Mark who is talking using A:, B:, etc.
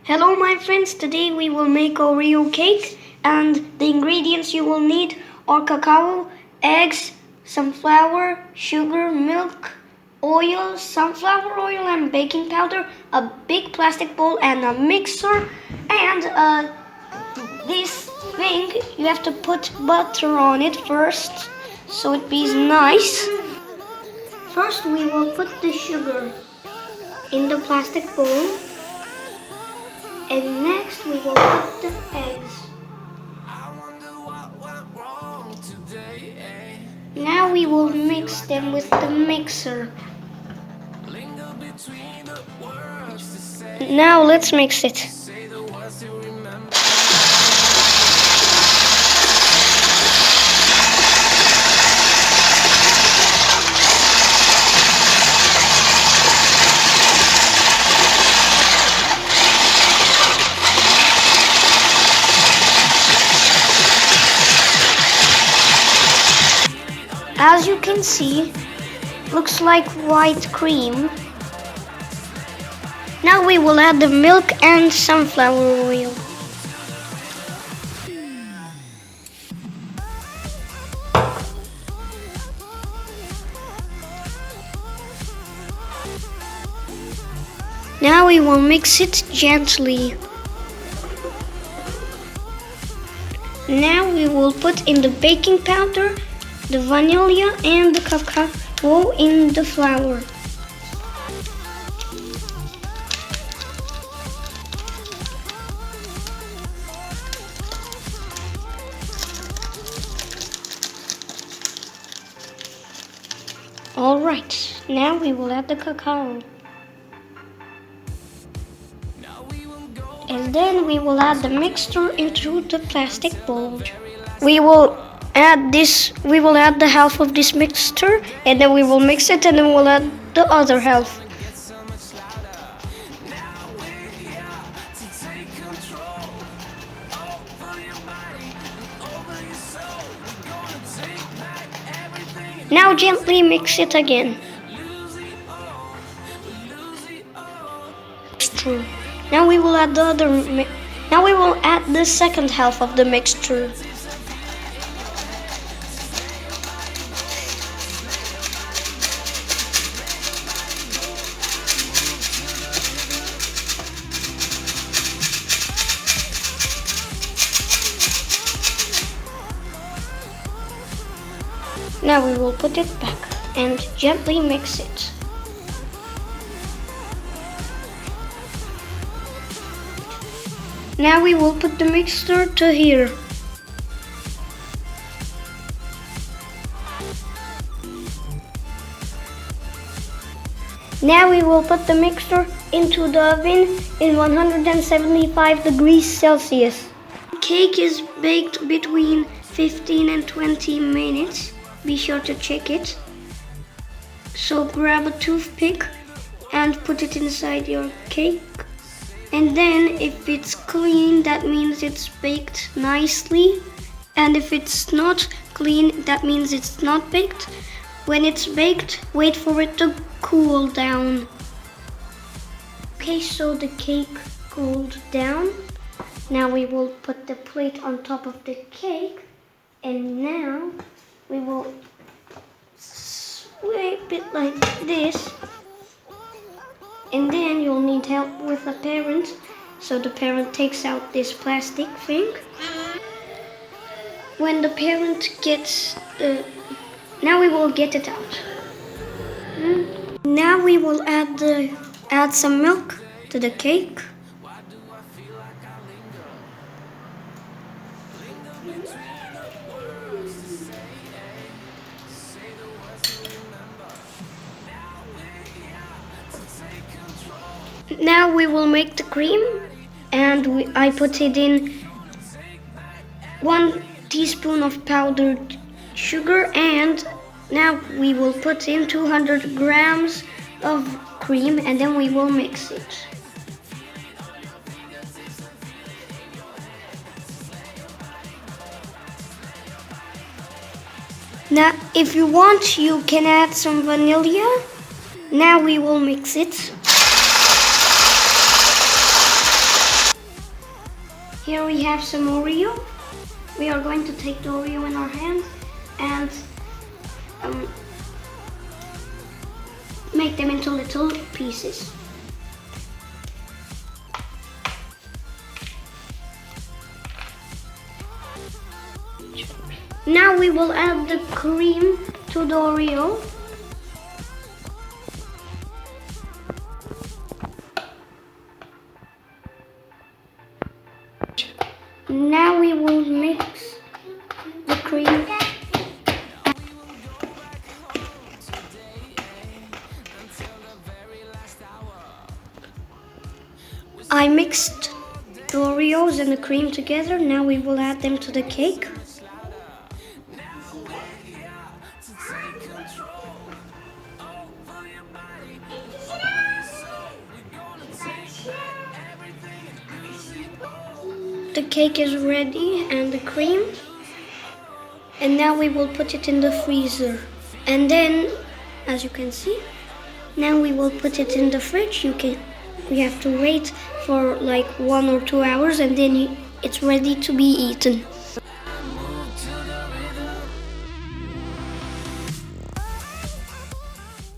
A: Hello my friends, today we will make Oreo cake and the ingredients you will need are cacao, eggs, some flour, sugar, milk, oil, sunflower oil and baking powder, a big plastic bowl and a mixer and this thing you have to put butter on it first so it be nice. First we will put the sugar in the plastic bowl. And next we will put the eggs. Now we will mix them with the mixer. Now let's mix it. As you can see, looks like white cream. Now we will add the milk and sunflower oil. Now we will mix it gently. Now we will put in the baking powder, the vanilla and the cacao in the flour. Alright, now we will add the cacao. And then we will add the mixture into the plastic bowl. We will add the half of this mixture and then we will mix it and then we'll add the other half. Now gently mix it again. Mixture. Now we will add the second half of the mixture. Now we will put it back and gently mix it. Now we will put the mixture to here. Now we will put the mixture into the oven in 175 degrees Celsius. Cake is baked between 15 and 20 minutes. Be sure to check it. So grab a toothpick and put it inside your cake. And then if it's clean, that means it's baked nicely. And if it's not clean, that means it's not baked. When it's baked, wait for it to cool down. Okay, so the cake cooled down. Now we will put the plate on top of the cake. And now we will swipe it like this. And then you'll need help with a parent. So the parent takes out this plastic thing. When the parent gets now we will get it out. Now we will add some milk to the cake. Now we will make the cream, and I put it in 1 teaspoon of powdered sugar, and now we will put in 200 grams of cream and then we will mix it. Now if you want, you can add some vanilla. Now we will mix it. Here we have some Oreo. We are going to take the Oreo in our hand and make them into little pieces. Now we will add the cream to the Oreo. Now we will mix the cream. I mixed the Oreos and the cream together. Now we will add them to the cake. The cake is ready and the cream. And now we will put it in the freezer. And then, as you can see, now we will put it in the fridge. We have to wait for like 1 or 2 hours and then it's ready to be eaten.